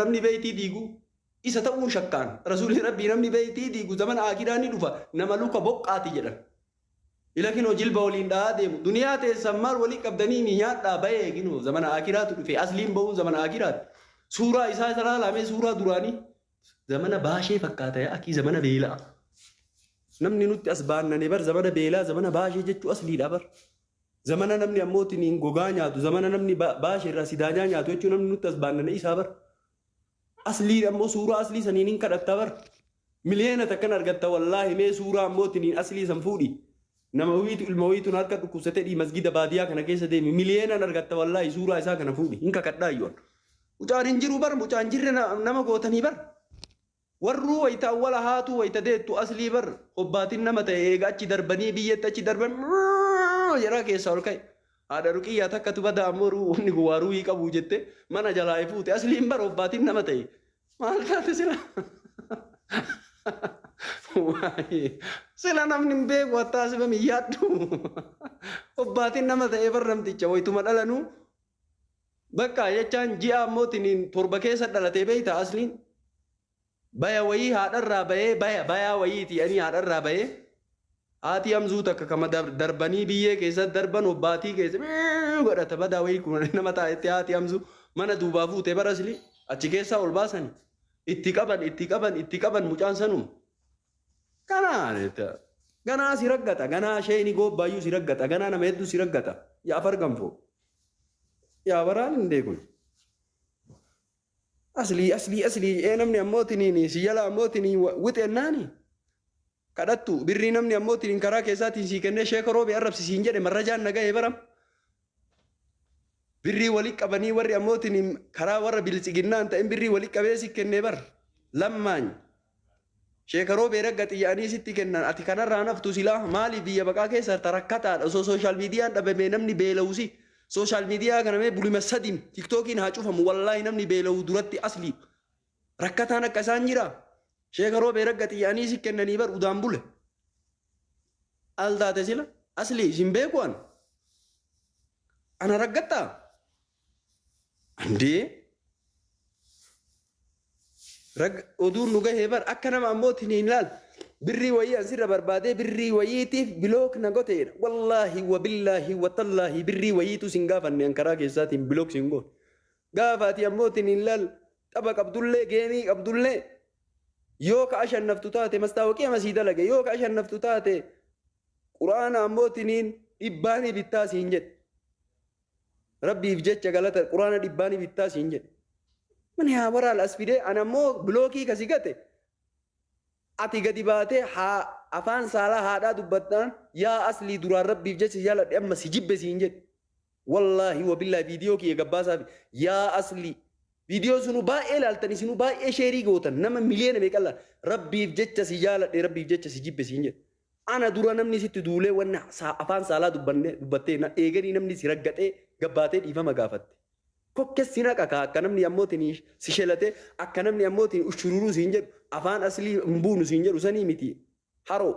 namni beeytii diigu isa ta'uun shakkaan rasuulli rabbii namni beeytii diigu zaman akiraa ni dhufa nama luka boqqaati jedhan ilakin jilba waliin dhaa deemu duniyaa teessan maal walii qabdanii ni nyaadhaa bahee ginu zaman akiraatu dhufe asliin ba'uun zaman akiraati suuraa isaa isa laalamee suuraa duraanii zamana baashee fakkaata akii zamana beelaa namni nutti as baannane bar zamana beelaa zamana baashee jechuu asliidha bar zamana namni ammootiin gogaa nyaatu zamana namni baashee irraa sidaanyaa nyaatu jechuu namni nutti as baannane isaa bar asli ammoo suuraa asli saniin kadhatta bar miliyoona takkan argatta wallaahi mee suuraa ammootiin asli san fuudhi nama wiitu ilma wiituun harka dhukkubsatee dhii masgida baadiyaa kana keessa deemi miliyoonaan argatta wallaahi suuraa isaa kana fuudhi hin kakadhaa yoon mucaan hin jiru bar mucaan jirre nama gootanii bar warruu wayita awwala haatu wayita deettu aslii bar hobbaatiin nama ta'e eega achi darbanii biyyatti achi darban jedhaa keessa ol ka'e haadha ruqiyyaa takkatu bada ammoo ruuhni guwaaruu hii qabu jette mana jalaa fuute asliin bar hobbaatiin nama ta'e maal taate sila sila namni hin beeku hattaasifame yaaddu hobbaatiin nama ta'e bar namticha wayituma dhalanuu bakka jechaan ji'a ammootiin torba keessa dhalatee beeyta asliin baya wayii haadharraa bahee bayaa wayiiti ani haadharraa bahee haati hamzuu takka kama darbanii biyyee keessa darban hobbaatii keessa godhata badaa wayii kun nama taa'etti haati hamzuu mana duubaa fuutee bara asli achi keessaa ol baasan itti qaban mucaan sanum ganaa si raggata ganaa sheeni goobbaayyuu si raggata ganaa nama hedduu si raggata yaa farganfoo yaa baraan hin deekun asli namni ammootiin si jala ammootiin wixennaani kadhattu birrii namni ammootiin karaa keessaatiin si kennee sheeka roobe arrabsisiin jedhe marrajaan nagahee baram birrii walii qabanii warri ammootiin karaa warra biltsiginnaan ta'in birrii walii qabee si kennee bar lammaan sheeka roobe ragga xiyyaanii sitti kennan ati kanarraa naftu silaa maali biyya baqaa keessa tarakkataadha osoo sooshaal miidiyaan dhabame namni beela'uusi social media kana me bulima sadim tiktokin haa cufamu wallahi namni beelawu duratti asli rakkataan akka isaan jira sheeka roobe ragga xiyyaanii si kennanii bar udaan bule al taate sila asli isin beeku ana raggatta andee oduun nu gahee bar akka nama ammootiin hin laal birrii wayii ansirra barbaadee birrii wayiitiif bilook na goteedha wallaahi wabillaahi watallaahi birrii wayiitu sin gaafanne ankaraa keessaatiin bilook sin goon gaafaati ammootiin hin laal tapha qabdullee geemii qabdullee yoo ka ashannaftu taate mastaawaqii amasii dalage yoo ka ashannaftu taate quraana ammootiin dhibbaanii bittaa siin jedhe rabbiif jecha galata quraana dhibbaanii bittaa siin jedhe man yaa waraal as fidee ana ammoo bilookii kasi gate ati gadi baatee afaan saalaa haadhaa dubbattaan yaa aslii duraan rabbiif jecha jaaladhe amma si jibbe siin jedhe wallaahi wabillaahi viidiyoo kiyya gabbaasaaf yaa aslii viidiyoo sunu baay'ee laaltanii sinu baay'ee sheerii gootan nama miliyoona meeqalla rabbiif jecha si jaaladhe rabbiif jecha si jibbe siin jedhe ana dura namni sitti duulee wanna afaan saalaa dubbattee eeganii namni si raggatee gabbaatee dhiifama gaafatte kokkessi naqa akka namni ammootiin si shelate akka namni ammootiin ushururuu siin jedhu afaan aslii mbuunu siin jedhu sanii miti haroo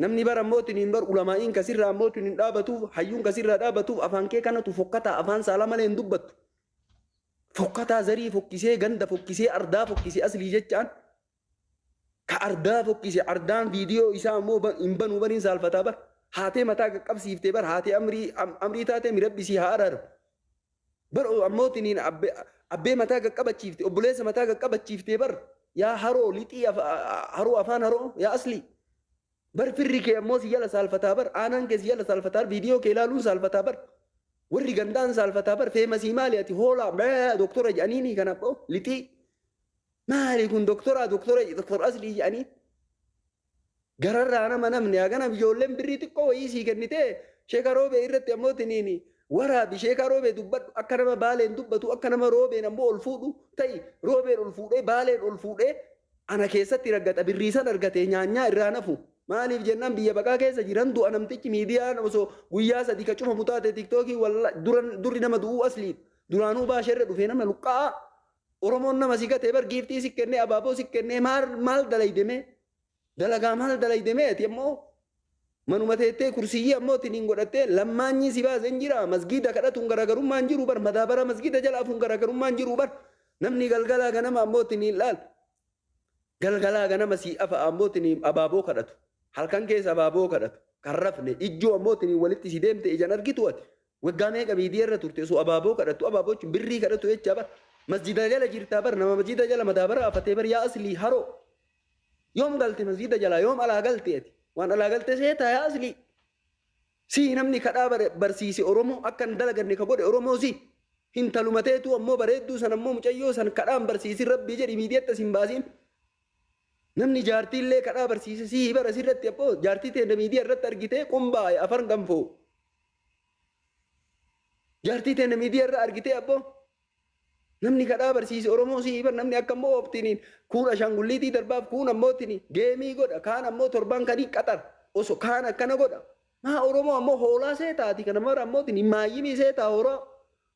namni bara ammootiin bar ulamaa'iin kasirraa ammootiin hin dhaabatuuf hayyuun kasirraa dhaabatuuf afaan kee kanatu fokkataa afaan saalaa malee hin dubbattu fokkataa zarii fokkisee ganda fokkisee ardaa fokkisee aslii jechaan ka ardaa fokkisee ardaan viidiyoo isaa ammoo hin banuu baniin saalfataa bar haatee mataa qaqqabsiiftee bar haatee amrii taatee mirabbisii haa araaru bar ammootiin abbee mataa qaqqabachiifte obboleessa mataa qaqqabachiiftee bar yaa haroo lixii haroo afaan haroo yaa asli bar firri kee ammoo si jala saalfataa bar aanaan kee si jala saalfataa viidiyoo kee ilaaluun saalfataa bar warri gandaan saalfataa bar feemasii maali ati hoolaa doktora jedhaniini kanaaf lixii maali kun doktor asli jedhanii gararraa nama namni hagana ijoolleen birrii xiqqoo wayii sii kennitee sheeka roobee irratti ammootiin waraabi sheeka roobee dubbadhu akka nama baaleen dubbatu akka nama roobeen ammoo ol fuudhu ta'i roobeen ol fuudhee baaleen ol fuudhee ana keessatti raggata birriisan argatee nyaanyaa irraa nafu maaliif jennaan biyya baqaa keessa jiran du'a namtichi miidiyaan osoo guyyaa sadii ka cufamu taate tiktookii durri nama du'uu asliin duraanuu baasheerra dhufee nama luqqaa oromoon nama si gatee bar giiftii si kennee abaaboo si kennee maal dalaydeme dalagaa maal dalaydeme ati ammoo manuma teettee kursiyyii ammootiin hin godhattee lammaanyi si baasen jira masgiida kadhatuun garaagarummaan jiru bar madaabara masgiida jalaafuun garaagarummaan jiru bar namni galgalaa ganama ammootiin ilaal galgalaa ganama si afa ammootiin abaaboo kadhatu halkan keessa abaaboo kadhatu kan rafne ijjoo ammootiin walitti si deemte ijaan argitu ati waggaa meeqa miidiyaarra turte so abaaboo kadhatu abaaboo birrii kadhatu jecha bar masjida jala jirtaa bar nama masjida jala madaabara afatee bar yaa aslii haroo yoom galte masjida jala yoom alaa galte ati waan alaa galte seetaa yaa aslii si namni kadhaa barsiise oromoo akkan dalaganne ka godhe oromoo si hin talumateetu ammoo bareedduu san ammoo mucayyoo san kadhaan barsiisin rabbii jedhi miidiyaatti sin baasiin namni jaartiillee kadhaa barsiise si bara sirratti abboo jaartii teenya miidiyaa irratti argitee qumbaa afaan ganfoo jaartii teenya miidiyaa irra argitee abboo namni kadhaa barsiise oromoo si bar namni akka ammoo optiniin kuun ashangulliitii darbaaf kuun ammootiin geemii godha kaan ammoo torban kanii qaxar osoo kaan akkana godha maa oromoo ammoo hoolaa seetaati kana mara ammootiin maayyimii seetaa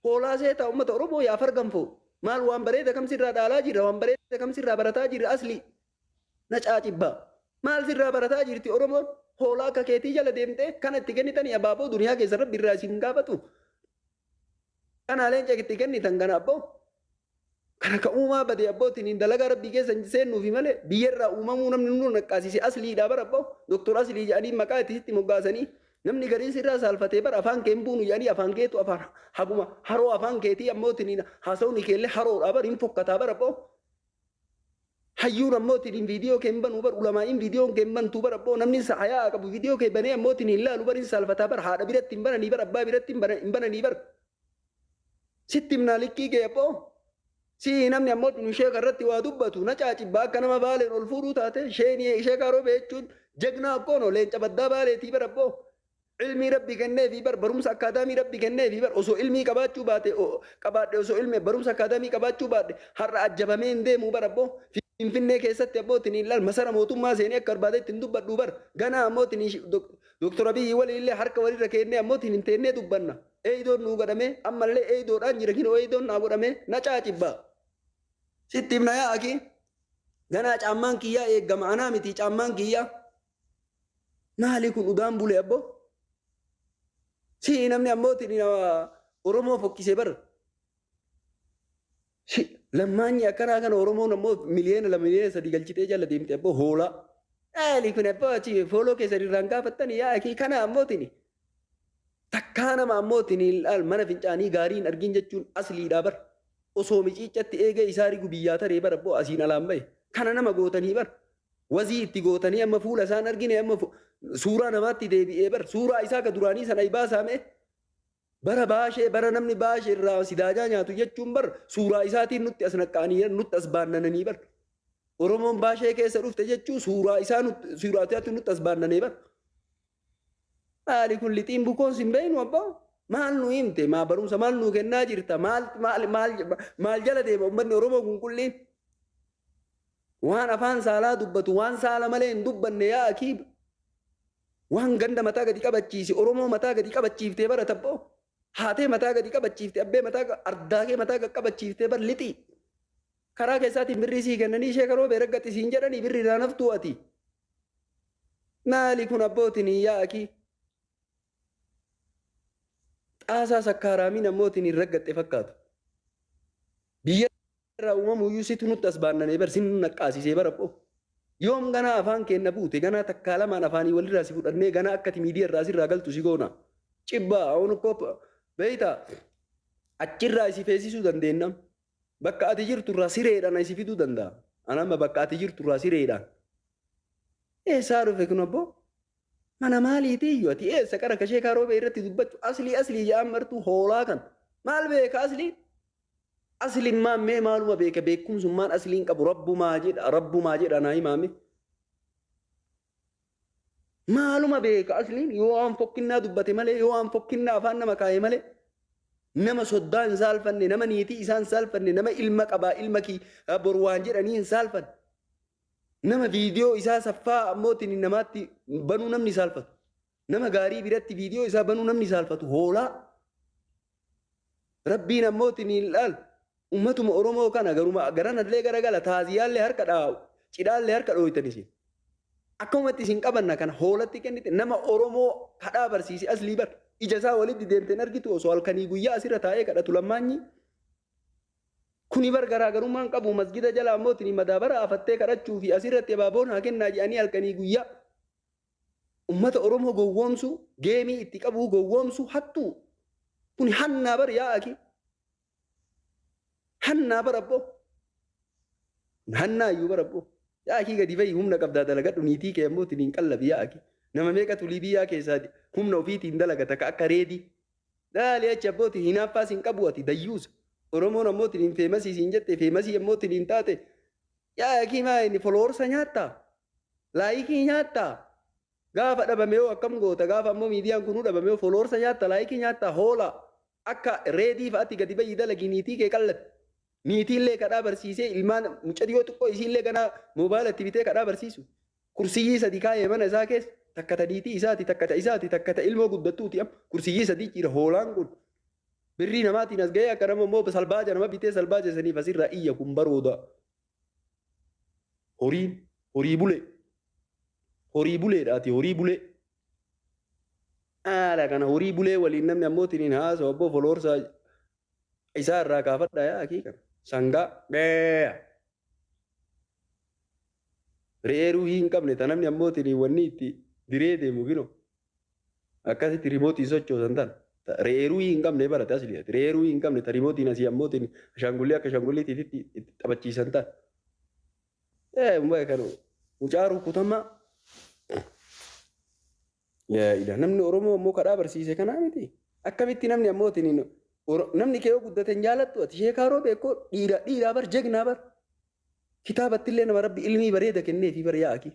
hoolaa seetaa ummata oromoo yaa farganfoo maal waan bareeda kam sirraa dhaalaa jirra waan bareeda kam sirraa barataa jirra asli na caacibbaa maal sirraa barataa jirti oromoon hoolaa akka keetii jala deemtee kana itti kennitanii abaaboo duniyaa keessa rabbi irraa isin gaafatu kanaaleen itti kennitan kana abboo kana ka uumaa badee abbootiin dalagaa rabbii keessa seennuufi malee biyyarraa uumamuu namni nu naqqaasise asliidhaa bara abboo doktor aslii jedhanii maqaa itti moggaasanii namni gariin sirraa saalfatee bara afaan kee buunu jedhanii afaan keetu afaan haguma haroo afaan keetii ammootiin haasawni keellee haroodhaa bara hin fokkataa bara abboo hayyuun ammootiin viidiyoo kee banuu bara ulamaa'iin viidiyoo kee bantuu bara abboo namni hayaa qabu viidiyoo kee banee ammootiin hin laalu bara hin saalfataa bara haadha biratti hin bananii bara abbaa biratti hin bananii bara sitti himnaa likkii kee abboo si namni ammootiin ishee karratti waa dubbatu na caacibbaa akka nama baaleen ol fuudhuu taate ishee kaaroo beechuun jegnaa akkoono leenca baddaa baaleetii bara abboo ilmii rabbi kennee fi bar barumsa akkaadaamii rabbi kennee fi bar osoo ilmii qabaachuu baate qabaadhe osoo ilmii barumsa akkaadaamii qabaachuu baadhe har'a ajjabamee hin deemuu bara abboo finfinnee keessatti abbootiin ilaal masara mootummaa seenee akka barbaadetti hin dubbadhu bar ganaa ammootiin doktor abiyyi waliillee harka walirra kennee ammootiin hin teennee dubbanna eeydoon nuu godhamee ammallee eeydoodhaan jira kinoo eeydoon naa godhamee na caacibbaa sitti himna yaa'aki ganaa caammaan kiyyaa eeggama anaa miti caammaan kiyyaa maali kun udaan bule abboo si namni ammootiin oromoo fokkisee bara lammaanyi akkanaa kana oromoon ammoo miliyoona miliyoona sadii galchitee jala deemte abboo hoolaa maali kun abboo achi fooloo keessan irraan gaafattanii yaa'aki kana ammootiin takkaa nama ammootiin mana fincaanii gaariin argin jechuun asliidhaa bara osoo miciicatti eegee isaa rigu biyyaa taree bara abboo asiin alaan bahe kana nama gootanii bara wazii itti gootanii amma fuula isaan argine amma suuraa namaatti deebi'ee bara suuraa isaa ka duraanii sana ibaasaame bara baashee bara namni baashee irraa sidaajaa nyaatu jechuun bara suuraa isaatiin nutti as naqqaanii nutti as baannananii bara oromoon baashee keessa dhufte jechuun suuraa isaatti nutti as baannanee bara maali kun lixiin bukoon sin beeynu abbaa maal nu himte maa barumsa maal nu kennaa jirta maal jala deema ummanni oromoo kun kulliin waan afaan saalaa dubbatu waan saala malee hin dubbanne yaa akiib waan ganda mataa gadi qabachiisi oromoo mataa gadi qabachiiftee bara tabboo haatee mataa gadi qabachiiftee abbee mataa ardaakee mataa gadi qabachiiftee bara lixii karaa keessaatiin birrii sii kennanii ishee karoo beeraggatti siin jedhanii birrii irraa naftuu ati maali kun abbootiin yaa akii xaasaa sakkaaraamiin ammootiin hin raggatte fakkaatu biyya irraa uumamuyyuu situ nutti as baannanee bar sin naqqaasisee bara abboo yoom ganaa afaan kenna buute ganaa takkaa lamaan afaanii walirraa si fudhannee ganaa akkati miidiyaa irraa sirraa galtu si goona cibbaa awun kopp beeyta achirraa isi feesisuu dandeennam bakka ati jirtu irraa sireedhaan isi fiduu danda'a anamma bakka ati jirtu irraa sireedhaan eessaa dhufe kun abboo mana maaliitii iyyuu ati eessa qara kashee kaaroo bee irratti dubbachuu aslii jedhaan martuu hoolaa kan maal beeka asliin maan mee maaluma beeka beekumsummaan asliin qabu rabbumaa jedha naa himaame maaluma beeka asliin yoo waan fokkinnaa dubbate malee yoo waan fokkinnaa afaan nama kaa'e malee nama soddaa hin saalfanne nama niitii isaa hin saalfanne nama ilma qabaa ilma kii boru waan jedhanii hin saalfanne nama viidiyoo isaa saffaa ammootiin namaatti banuu namni saalfatu nama gaarii biratti viidiyoo isaa banuu namni saalfatu hoolaa rabbiin ammootiin ilaal ummatuma oromoo kana garuma garanallee garagala taaziyaallee harka dhaa'u cidhaallee harka dhooytanis akkumatti isin qabanna kana hoolatti kennite nama oromoo kadhaa barsiise aslii bar ija isaa walitti deemteen argitu osoo halkanii guyyaa asirra taa'ee kadhatu lammaanyi kuni bar garaagarummaan qabu masgida jala ammootini madaabara afattee kadhachuu fi asirratti abaaboon haa kennaa jedhanii halkanii guyyaa ummata Oromoo gowwoomsu geemii itti qabu gowwoomsu hattuu kuni hannaa bar yaa aki hannaa bar abboo hannaa iyyuu bar abboo yaa aki gadi fayi humna qabdaa dalagadhu niitii kee ammootini hin qallabi yaa aki nama meeqatu liibiyaa keessaa humna ofiitiin dalagata ka akka reedii daalee achi abbooti hinaaffaas hin qabu ati dayyuusa Oromoon ammootini hin feemasii siin jette feemasii ammootini hin taate yaa aki maa inni followersa nyaattaa laayikii nyaattaa gaafa dhabamee akkam goota gaafa ammoo miidiyaan kunuu dhabamee followersa nyaattaa laayikii nyaattaa hoola akka reedii fa'aatti gadi bayi dalagi niitii kee qallate niitiillee kadhaa barsiisee ilmaan mucayyoo xiqqoo isiillee ganaa moobaayilatti bitee kadhaa barsiisu kursiyyii sadi kaayee mana isaa keessa takka tadiitii isaati takka ta isaati takka ta ilmoo guddattuuti am kursiyyii sadii jira hoolaan kun birrii namaatiin as ga'ee akka nama immoo salbaaja nama bitee salbaaja saniif asirraa iyya kun barooda horii buleedhaati horii bulee haala kana horii bulee waliin namni ammootiin haasa'u abboo followersa isaa irraa kaafadha yaa hakiika sangaa bee reeruu hin qabne ta namni ammootiin wanni itti diree deemu gino akkasitti rimootii sochoosan tan reeruu hin qabne barate asliyaati reeruu hin qabne ta rimootiin asii ammootiin ashangullee akka ashangulleetiitti itti taphachiisan tan kan mucaaruu kutamaa yaa namni Oromoo ammoo kadhaa barsiise kanaa miti akkamitti namni ammootiin namni kee yoo guddatan jaalattu ati sheekaa roobee koo dhiiraa bar jegnaa bar kitaabatti illee nama rabbi ilmii bareeda kenneefi bar yaa'aki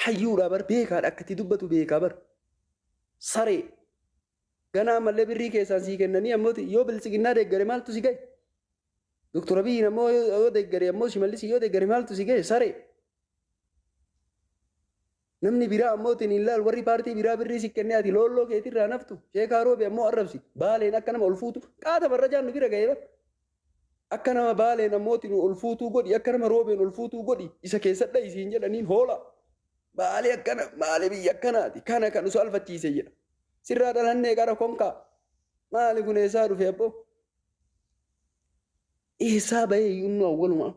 hayyuudhaa bar beekaadha akkatti dubbatu beekaa bar saree ganaa mallee birrii keessaan sii kennanii ammooti yoo bilisiginnaa deeggare maaltu si gahe Doktor Abiy ammoo yoo deeggare ammoo Shimallis yoo deeggare maaltu si gahe saree namni biraa ammootiin ilaal warri paartii biraa birrii si kennee ati looloo keetirraa naftu sheekaa roobe ammoo arrabsi baaleen akka nama ol fuutu qaata barra jaannu bira ga'ee bar akka nama baaleen ammootiin ol fuutuu godhi akka nama roobeen ol fuutuu godhi isa keessadha isiin jedhaniin hoola baalee akkana baalee biyya akkanaati kana kan usu alfachiise jedha sirraa dhalannee qara konkaa maali kun eessaa dhufe abboo eessaa bahee yunnoo awwalumaa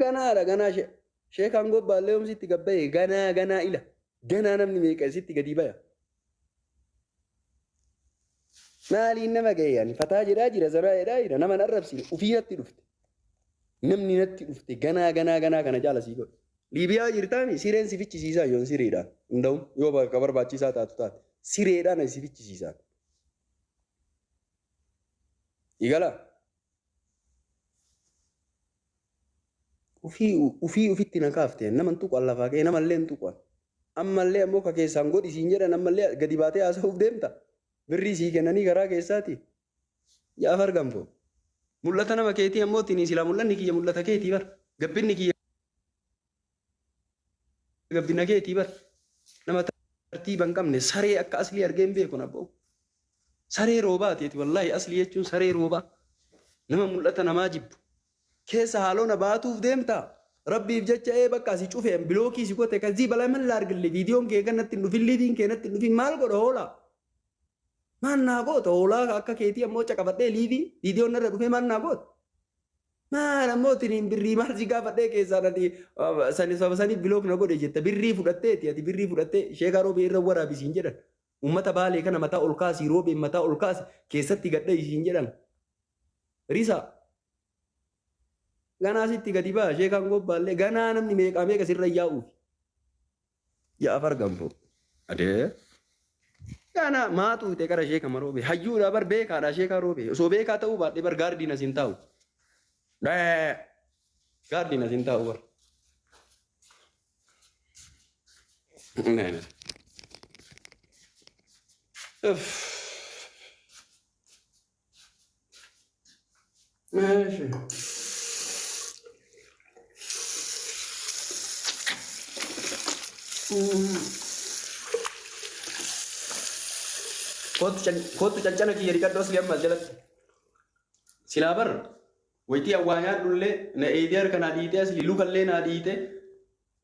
ganaadha ganaa sheekaan gobbaallee homsitti gabbaye ganaa ila ganaa namni meeqa isitti gadi baya maaliin nama ga'e ani fataa jedhaa jira zaraa jedhaa jira nama arrabsine ufii natti dhufte namni natti dhufte ganaa kana jaalasii godhe liibiyaa jirtaani sireen si fichisiisaa yoon sireedhaan hunda'u yoo bakka barbaachisaa taatu taate sireedhaan si fichisiisaa igalaa ufitti na kaafte naman tuqan lafaa kee namallee hin tuqan ammallee ammoo ka keessaan godhi siin jedhan ammallee gadi baatee haasa'uuf deemta birrii sii kennanii karaa keessaati yaa fargambo mul'ata nama keetii ammootiin silaa mul'anni kiyya mul'ata keetii bar gabbinni kiyya gabbina keetii bar nama tartiiba hin qabne saree akka aslii argeen beeku nabboo saree roobaateeti wallaahi aslii jechuun saree roobaa nama mul'ata namaa jibbu keessa haalona baatuuf deemta rabbiif jecha bakka si cufeen bilookii si gote kazii balaa man laargille viidiyoon kee kanatti dhufin liiviin kee natti dhufin maal godha hoola maan naa goota hoolaa akka keetii ammoo caqafadhee liivii viidiyoon narra dhufee maan naa goota maal ammootiin birrii maal si gaafadhee keessaa nati saniif bilook na godhe jetta birrii fudhatteeti ati birrii fudhattee sheekaa roobee irra waraabisiin jedhan ummata baalee kana mataa ol kaasii roobeen mataa ol kaasi keessatti gadhee isiin jedhan risaa ganaa sitti gadi baa sheekaan gobbaallee ganaa namni meeqa sirra yaa'uuf yaa fargambo adee ganaa maatu ite qara sheeka maroobe hayyuudha bar beekaadha sheekaa roobe osoo beekaa ta'uu baadhee bar gaardiin asin taa'u gaardiin asin taa'u bar ماشي kootu cancana kiyya riqadhu asli ammas jalatti silaa bar waytii awwaanyaa dhullee na eedee harka naa dhiite asli lukallee naa dhiite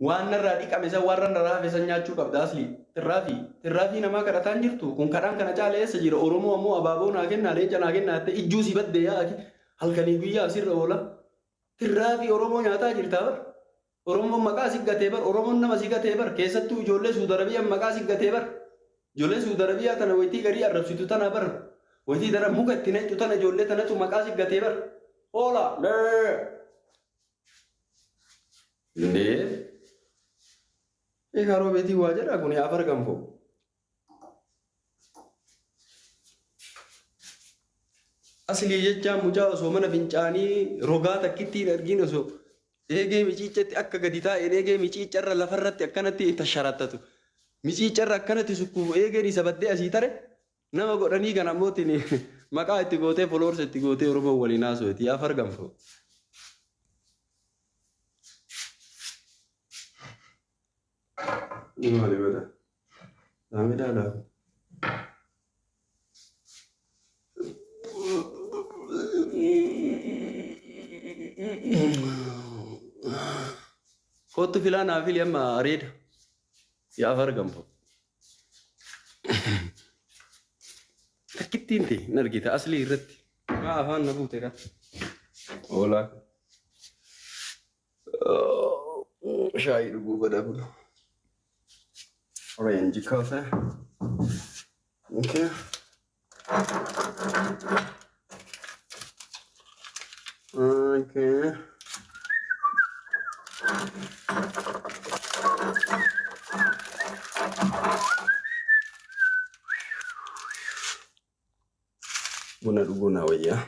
waan narraa dhiqame san warra narraa hafe san nyaachuu qabda asli tirraafii namaa kadhataan jirtu kun kadhaan kana caala eessa jira oromoo ammoo abaaboo naa kennaa leenca naa kennaa ta'e ijjuu si badde yaa'aki halkanii guyyaa asirra oola tirraa fi oromoo nyaataa jirtaa bar oromoon maqaa si gatee bar oromoon nama si gatee bar keessattuu ijoollee Suudi Arabiyaa maqaa si gatee bar ijoollee Suudi Arabiyaa tana wayitii garii arrabsitu tana bar wayitii dara muka itti naqxu tana ijoollee tanatu maqaa si gatee bar oola ndee eegaroo beetii waa jedha kun afar gamfoo asli jecha mucaa osoo mana fincaanii rogaa takkittiin argin osoo eegee miciiccatti akka gadi taa'een eegee miciiccarra lafarratti akkanatti tasharattatu miciiccarra akkanatti sukkuuf eegeen isa baddee asii tare nama godhanii kan ammootiin maqaa itti gootee foloorsa itti gootee oromoo waliin haasootii afar gamfoo. Maali bada? Daamidhaa laafu. Kottu filaa naa fili amma areeda. Yaa afar gamfoo. Takkittiin ta'e hin argita aslii irratti. Maa afaan na buute kan. Oolaa. Shaayii dhuguu bada bulu. Orange coffee. Okay. Okay. Buna dhuguu na wayyaa.